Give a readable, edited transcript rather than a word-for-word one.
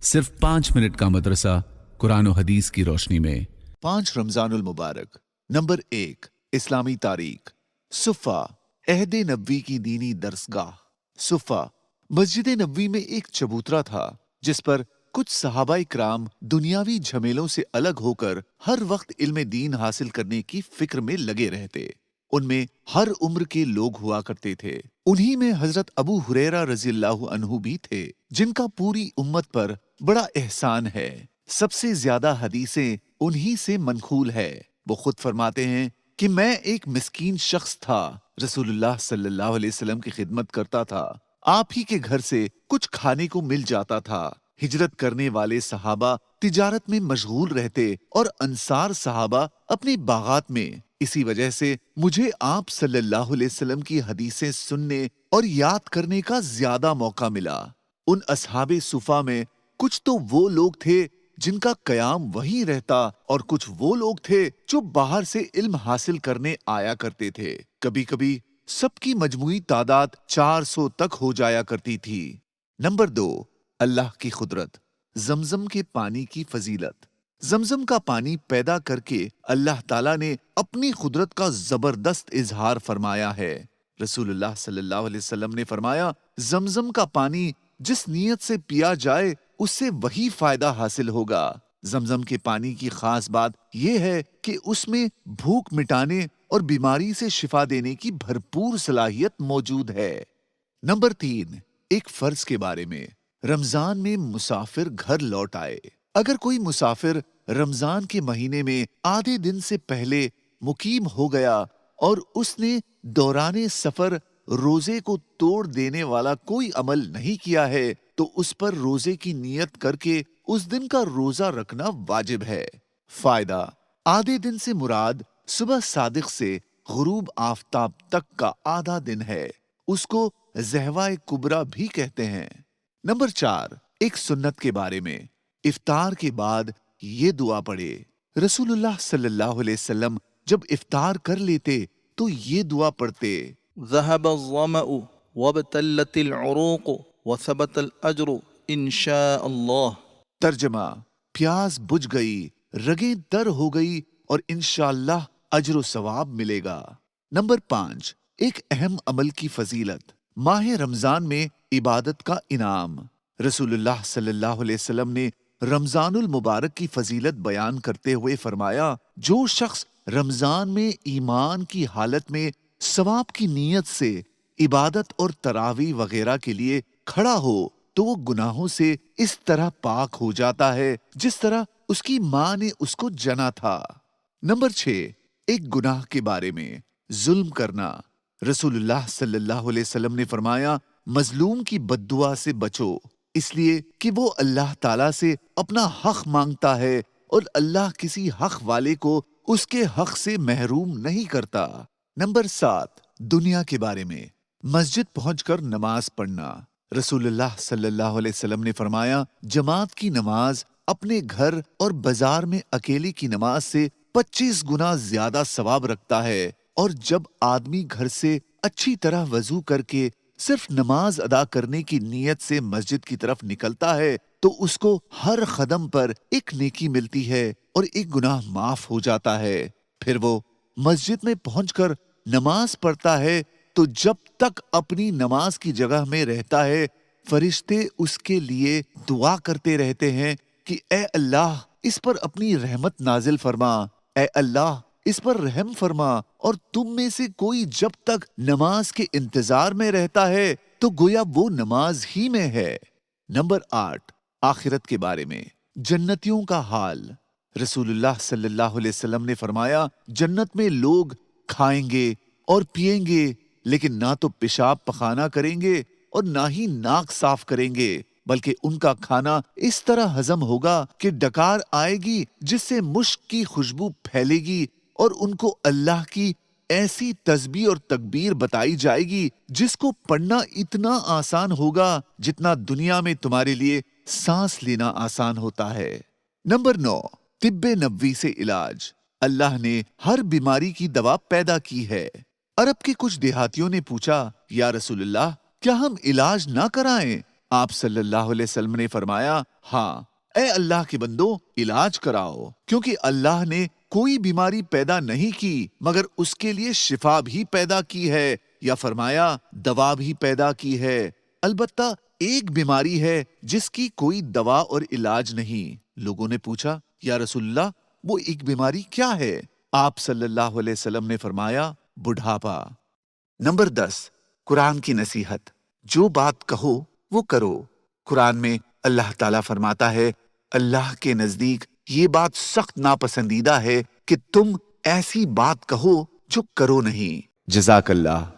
صرف 5 منٹ کا مدرسہ قرآن و حدیث کی روشنی میں 5 رمضان المبارک۔ نمبر 1، اسلامی تاریخ۔ صفہ، عہد نبوی کی دینی درسگاہ۔ صفہ مسجد نبوی میں ایک چبوترا تھا جس پر کچھ صحابہ کرام دنیاوی جھمیلوں سے الگ ہو کر ہر وقت علم دین حاصل کرنے کی فکر میں لگے رہتے۔ ان میں ہر عمر کے لوگ ہوا کرتے تھے۔ انہی میں حضرت ابو ہریرہ رضی اللہ عنہ بھی تھے، جن کا پوری امت پر بڑا احسان ہے۔ سب سے زیادہ حدیثیں انہی سے منقول ہے۔ وہ خود فرماتے ہیں کہ میں ایک مسکین شخص تھا، رسول اللہ صلی اللہ علیہ وسلم کی خدمت کرتا تھا، آپ ہی کے گھر سے کچھ کھانے کو مل جاتا تھا۔ ہجرت کرنے والے صحابہ تجارت میں مشغول رہتے اور انصار صحابہ اپنے باغات میں۔ اسی وجہ سے مجھے آپ صلی اللہ علیہ وسلم کی حدیثیں سننے اور یاد کرنے کا زیادہ موقع ملا۔ ان اصحاب صفہ میں کچھ تو وہ لوگ تھے جن کا قیام وہیں رہتا، اور کچھ وہ لوگ تھے جو باہر سے علم حاصل کرنے آیا کرتے تھے۔ کبھی کبھی سب کی مجموعی تعداد 400 تک ہو جایا کرتی تھی۔ نمبر 2، اللہ کی قدرت، زمزم کے پانی کی فضیلت۔ زمزم کا پانی پیدا کر کے اللہ تعالیٰ نے اپنی قدرت کا زبردست اظہار فرمایا ہے۔ رسول اللہ صلی اللہ علیہ وسلم نے فرمایا، زمزم کا پانی جس نیت سے پیا جائے اس سے وہی فائدہ حاصل ہوگا۔ زمزم کے پانی کی خاص بات یہ ہے کہ اس میں بھوک مٹانے اور بیماری سے شفا دینے کی بھرپور صلاحیت موجود ہے۔ نمبر 3، ایک فرض کے بارے میں۔ رمضان میں مسافر گھر لوٹ آئے۔ اگر کوئی مسافر رمضان کے مہینے میں آدھے دن سے پہلے مقیم ہو گیا اور اس نے دوران سفر روزے کو توڑ دینے والا کوئی عمل نہیں کیا ہے تو اس پر روزے کی نیت کر کے اس دن کا روزہ رکھنا واجب ہے۔ فائدہ، آدھے دن سے مراد صبح صادق سے غروب آفتاب تک کا آدھا دن ہے۔ اس کو زہوہ کبریٰ بھی کہتے ہیں۔ نمبر 4، ایک سنت کے بارے میں۔ افطار کے بعد یہ دعا پڑھے۔ رسول اللہ صلی اللہ علیہ وسلم جب افطار کر لیتے تو یہ دعا پڑھتے: ذهب الظمأ وابتلت العروق وثبت الأجر ان شاء اللہ۔ ترجمہ، پیاس بجھ گئی، رگیں تر ہو گئی اور انشاءاللہ اجر و ثواب ملے گا۔ نمبر 5، ایک اہم عمل کی فضیلت۔ ماہ رمضان میں عبادت کا انعام۔ رسول اللہ صلی اللہ علیہ وسلم نے رمضان المبارک کی فضیلت بیان کرتے ہوئے فرمایا، جو شخص رمضان میں ایمان کی حالت میں ثواب کی نیت سے عبادت اور تراویح وغیرہ کے لیے کھڑا ہو تو وہ گناہوں سے اس طرح پاک ہو جاتا ہے جس طرح اس کی ماں نے اس کو جنا تھا۔ نمبر 6، ایک گناہ کے بارے میں۔ ظلم کرنا۔ رسول اللہ صلی اللہ علیہ وسلم نے فرمایا، مظلوم کی بد دعا سے بچو، اس لیے کہ وہ اللہ تعالیٰ سے اپنا حق مانگتا ہے اور اللہ کسی حق والے کو اس کے حق سے محروم نہیں کرتا۔ نمبر 7، دنیا کے بارے میں۔ مسجد پہنچ کر نماز پڑھنا۔ رسول اللہ صلی اللہ علیہ وسلم نے فرمایا، جماعت کی نماز اپنے گھر اور بازار میں اکیلے کی نماز سے 25 گنا زیادہ ثواب رکھتا ہے، اور جب آدمی گھر سے اچھی طرح وضو کر کے صرف نماز ادا کرنے کی نیت سے مسجد کی طرف نکلتا ہے تو اس کو ہر قدم پر ایک نیکی ملتی ہے اور ایک گناہ معاف ہو جاتا ہے۔ پھر وہ مسجد میں پہنچ کر نماز پڑھتا ہے تو جب تک اپنی نماز کی جگہ میں رہتا ہے فرشتے اس کے لیے دعا کرتے رہتے ہیں کہ اے اللہ اس پر اپنی رحمت نازل فرما، اے اللہ اس پر رحم فرما، اور تم میں سے کوئی جب تک نماز کے انتظار میں رہتا ہے تو گویا وہ نماز ہی میں ہے۔ نمبر 8، آخرت کے بارے میں۔ جنتیوں کا حال۔ رسول اللہ صلی اللہ علیہ وسلم نے فرمایا، جنت میں لوگ کھائیں گے اور پیئیں گے لیکن نہ تو پیشاب پخانہ کریں گے اور نہ ہی ناک صاف کریں گے، بلکہ ان کا کھانا اس طرح ہضم ہوگا کہ ڈکار آئے گی جس سے مشک کی خوشبو پھیلے گی، اور ان کو اللہ کی ایسی تسبیح اور تکبیر بتائی جائے گی جس کو پڑھنا اتنا آسان ہوگا جتنا دنیا میں تمہارے لیے سانس لینا آسان ہوتا ہے۔ نمبر 9، طب نبوی سے علاج۔ اللہ نے ہر بیماری کی دوا پیدا کی ہے۔ عرب کے کچھ دیہاتیوں نے پوچھا، یا رسول اللہ کیا ہم علاج نہ کرائیں؟ آپ صلی اللہ علیہ وسلم نے فرمایا، ہاں اے اللہ کے بندو علاج کراؤ، کیونکہ اللہ نے کوئی بیماری پیدا نہیں کی مگر اس کے لیے شفا بھی پیدا کی ہے، یا فرمایا دوا بھی پیدا کی ہے۔ البتہ ایک بیماری ہے جس کی کوئی دوا اور علاج نہیں۔ لوگوں نے پوچھا یا رسول اللہ وہ ایک بیماری کیا ہے؟ آپ صلی اللہ علیہ وسلم نے فرمایا بڑھاپا۔ نمبر 10، قرآن کی نصیحت۔ جو بات کہو وہ کرو۔ قرآن میں اللہ تعالیٰ فرماتا ہے، اللہ کے نزدیک یہ بات سخت ناپسندیدہ ہے کہ تم ایسی بات کہو جو کرو نہیں۔ جزاک اللہ۔